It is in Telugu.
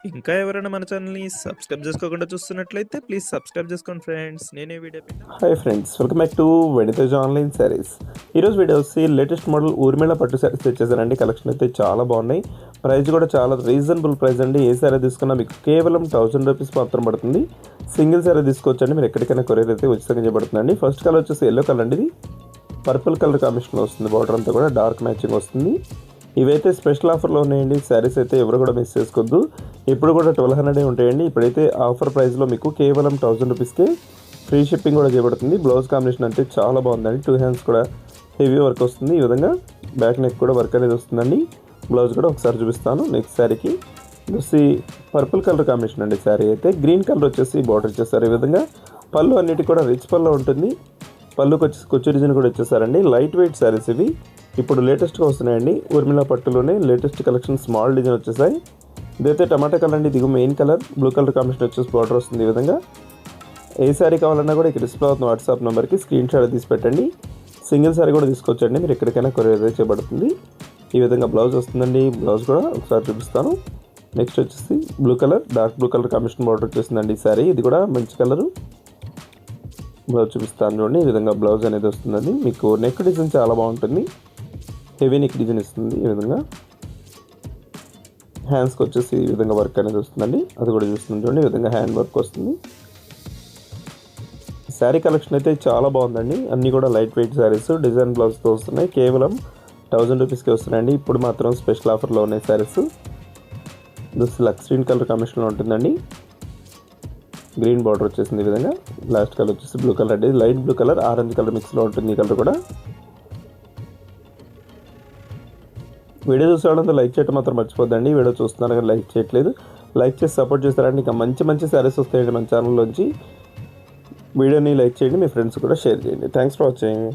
ఇంకా ఎవరైనా మన ఛానల్‌ని సబ్స్క్రైబ్ చేసుకోకుండా చూస్తున్నట్లయితే ప్లీజ్ సబ్స్క్రైబ్ చేసుకోండి ఫ్రెండ్స్. నేనే video hi friends, welcome back to వెనితేజ్ online saris. ఈరోజు వీడియో వచ్చి లేటెస్ట్ మోడల్ ఊర్మిళ పట్టు శారీస్ తెచ్చేసారండి. కలెక్షన్ అయితే చాలా బాగున్నాయి. ప్రైస్ కూడా చాలా రీజనబుల్ ప్రైస్ అండి. ఏ శారీ తీసుకున్నా మీకు కేవలం 1000 రూపీస్ మాత్రం పడుతుంది. సింగిల్ శారీ తీసుకోవచ్చండి. మీరు ఎక్కడికైనా కొరియర్ అయితే ఉచితంగా చేయబడుతుందండి. ఫస్ట్ కలర్ వచ్చేసి ఎల్లో కలర్ అండి. ఇది పర్పుల్ కలర్ కాంబినేషన్లో వస్తుంది. బార్డర్ అంతా కూడా డార్క్ మ్యాచింగ్ వస్తుంది. ఇవైతే స్పెషల్ ఆఫర్లో ఉన్నాయండి. శారీస్ అయితే ఎవరు కూడా మిస్ చేసుకోవద్దు. ఇప్పుడు కూడా 1200 ఉంటాయండి. ఇప్పుడైతే ఆఫర్ ప్రైస్లో మీకు కేవలం 1000 రూపీస్కే ఫ్రీ షిప్పింగ్ కూడా చేయబడుతుంది. బ్లౌజ్ కాంబినేషన్ అంటే చాలా బాగుందండి. 2 హ్యాండ్స్ కూడా హెవీ వర్క్ వస్తుంది. ఈ విధంగా బ్యాక్ నెక్ కూడా వర్క్ అనేది వస్తుందండి. బ్లౌజ్ కూడా ఒకసారి చూపిస్తాను. నెక్స్ట్ శారీకి వచ్చి పర్పుల్ కలర్ కాంబినేషన్ అండి. శారీ అయితే గ్రీన్ కలర్ వచ్చేసి బార్డర్ ఇచ్చేసారు. ఈ విధంగా పళ్ళు అన్నిటి కూడా రిచ్ పళ్ళు ఉంటుంది. పళ్ళుకి వచ్చేసి కొచ్చు డిజైన్ కూడా ఇచ్చేసారండి. లైట్ వెయిట్ శారీస్ ఇవి ఇప్పుడు లేటెస్ట్గా వస్తున్నాయండి. ఊర్మిళ పట్టులోనే లేటెస్ట్ కలెక్షన్ స్మాల్ డిజైన్ వచ్చేసాయి. ఇదైతే టమాటా కలర్ అండి. ఇది main colour blue colour combination వచ్చేసి బార్డర్ వస్తుంది. ఈ విధంగా ఏ శారీ కావాలన్నా కూడా ఇక్కడ డిస్ప్లే అవుతున్న వాట్సాప్ నెంబర్కి స్క్రీన్ షాట్ తీసి పెట్టండి. సింగిల్ శారీ కూడా తీసుకొచ్చండి. మీరు ఎక్కడికైనా కొరియర్ చేయబడుతుంది. ఈ విధంగా బ్లౌజ్ వస్తుందండి. బ్లౌజ్ కూడా ఒకసారి చూపిస్తాను. నెక్స్ట్ వచ్చేసి blue colour dark blue colour combination border వచ్చేసిందండి. ఈ శారీ ఇది కూడా మంచి కలరు. బ్లౌజ్ చూపిస్తాను చూడండి. ఈ విధంగా బ్లౌజ్ అనేది వస్తుందండి. మీకు నెక్ డిజైన్ చాలా బాగుంటుంది. హెవీ నెక్ డిజైన్ ఇస్తుంది. ఈ విధంగా హ్యాండ్స్కి వచ్చేసి ఈ విధంగా వర్క్ అనేది వస్తుందండి. అది కూడా చూస్తుంది చూడండి. ఈ విధంగా హ్యాండ్ వర్క్ వస్తుంది. శారీ కలెక్షన్ అయితే చాలా బాగుందండి. అన్నీ కూడా లైట్ వెయిట్ శారీస్ డిజైన్ బ్లౌజ్తో వస్తున్నాయి. కేవలం 1000 రూపీస్కి వస్తున్నాయండి. ఇప్పుడు మాత్రం స్పెషల్ ఆఫర్లో ఉన్నాయి శారీస్. లక్స్ గ్రీన్ కలర్ కాంబినేషన్లో ఉంటుందండి. గ్రీన్ బార్డర్ వచ్చేసింది. ఈ విధంగా లాస్ట్ కలర్ వచ్చేసి బ్లూ కలర్ అండి. Light blue colour orange colour మిక్స్లో ఉంటుంది. ఈ కలర్ కూడా. వీడియో చూసేవాళ్ళంతా లైక్ చేయడం మాత్రం మర్చిపోద్దండి. వీడియో చూస్తున్నారు కానీ లైక్ చేయట్లేదు. లైక్ చేసి సపోర్ట్ చేస్తారండి. ఇంకా మంచి మంచి శారీస్ వస్తాయండి మన ఛానల్లోంచి. వీడియోని లైక్ చేయండి. మీ ఫ్రెండ్స్ కూడా షేర్ చేయండి. Thanks for watching.